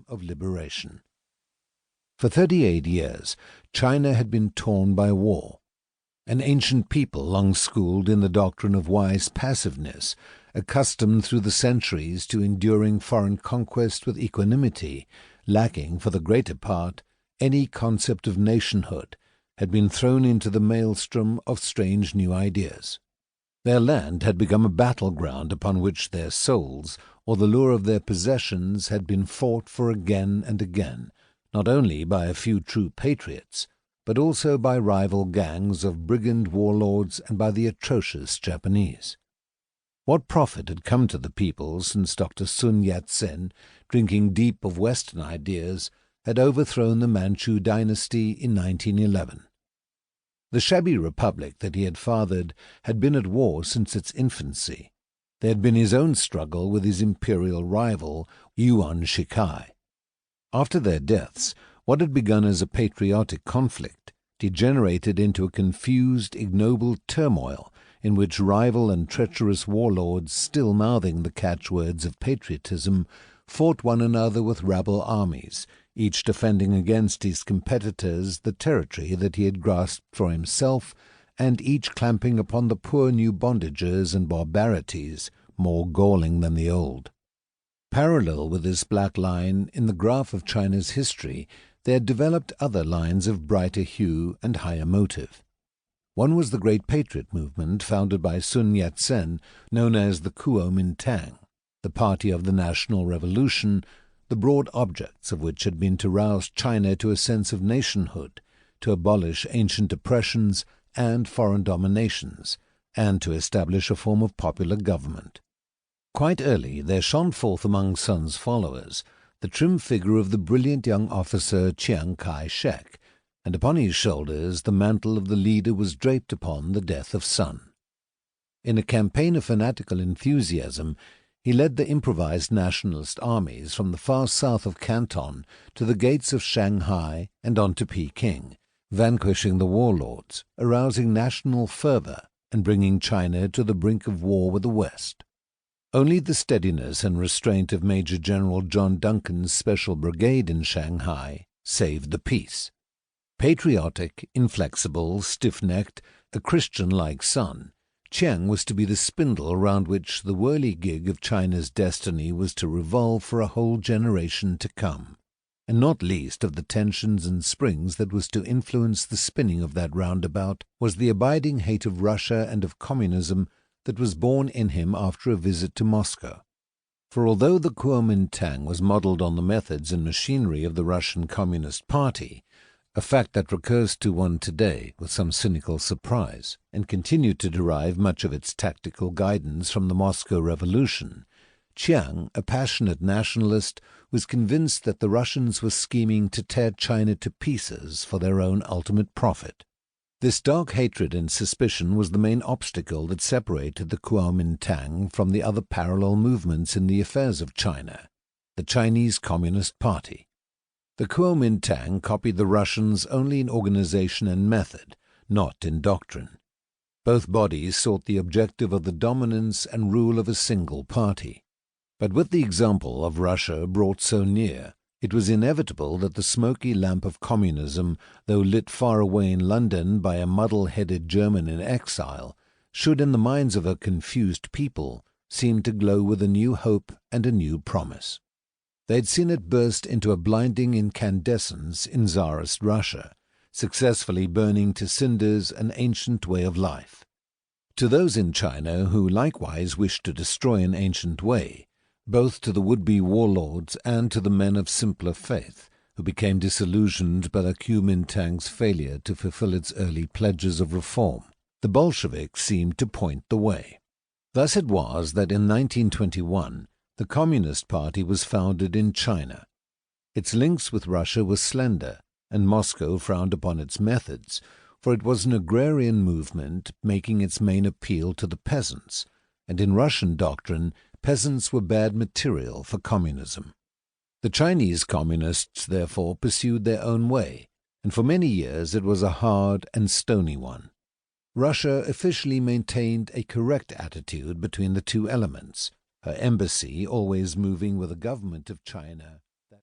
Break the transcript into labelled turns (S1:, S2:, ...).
S1: dream of liberation. For 38 years, China had been torn by war. An ancient people long schooled in the doctrine of wise passiveness, accustomed through the centuries to enduring foreign conquest with equanimity, lacking, for the greater part, any concept of nationhood, had been thrown into the maelstrom of strange new ideas. Their land had become a battleground upon which their souls, or the lure of their possessions, had been fought for again and again, not only by a few true patriots, but also by rival gangs of brigand warlords and by the atrocious Japanese. What profit had come to the people since Dr. Sun Yat-sen, drinking deep of Western ideas, had overthrown the Manchu dynasty in 1911? The shabby republic that he had fathered had been at war since its infancy. There had been his own struggle with his imperial rival, Yuan Shikai. After their deaths, what had begun as a patriotic conflict degenerated into a confused, ignoble turmoil in which rival and treacherous warlords, still mouthing the catchwords of patriotism, fought one another with rabble armies, each defending against his competitors the territory that he had grasped for himself, and each clamping upon the poor new bondages and barbarities more galling than the old. Parallel with this black line in the graph of China's history, there had developed other lines of brighter hue and higher motive. One was the great patriot movement founded by Sun Yat-sen, known as the Kuomintang, the party of the national revolution, the broad objects of which had been to rouse China to a sense of nationhood, to abolish ancient oppressions and foreign dominations, and to establish a form of popular government. Quite early there shone forth among Sun's followers the trim figure of the brilliant young officer Chiang Kai-shek, and upon his shoulders the mantle of the leader was draped upon the death of Sun. In a campaign of fanatical enthusiasm, he led the improvised nationalist armies from the far south of Canton to the gates of Shanghai and on to Peking, vanquishing the warlords, arousing national fervor, and bringing China to the brink of war with the West. Only the steadiness and restraint of Major General John Duncan's Special Brigade in Shanghai saved the peace. Patriotic, inflexible, stiff-necked, a Christian-like Sun, Chiang was to be the spindle around which the whirligig of China's destiny was to revolve for a whole generation to come, and not least of the tensions and springs that was to influence the spinning of that roundabout was the abiding hate of Russia and of communism that was born in him after a visit to Moscow. For although the Kuomintang was modelled on the methods and machinery of the Russian Communist Party, a fact that recurs to one today with some cynical surprise, and continued to derive much of its tactical guidance from the Moscow Revolution, Chiang, a passionate nationalist, was convinced that the Russians were scheming to tear China to pieces for their own ultimate profit. This dark hatred and suspicion was the main obstacle that separated the Kuomintang from the other parallel movements in the affairs of China, the Chinese Communist Party. The Kuomintang copied the Russians only in organization and method, not in doctrine. Both bodies sought the objective of the dominance and rule of a single party. But with the example of Russia brought so near, it was inevitable that the smoky lamp of communism, though lit far away in London by a muddle-headed German in exile, should in the minds of a confused people seem to glow with a new hope and a new promise. They had seen it burst into a blinding incandescence in Tsarist Russia, successfully burning to cinders an ancient way of life. To those in China who likewise wished to destroy an ancient way, both to the would-be warlords and to the men of simpler faith, who became disillusioned by the Kuomintang's failure to fulfill its early pledges of reform, the Bolsheviks seemed to point the way. Thus it was that in 1921 the Communist Party was founded in China. Its links with Russia were slender, and Moscow frowned upon its methods, for it was an agrarian movement making its main appeal to the peasants, and in Russian doctrine peasants were bad material for communism. The Chinese communists therefore pursued their own way, and for many years it was a hard and stony one. Russia officially maintained a correct attitude between the two elements, her embassy always moving with the government of China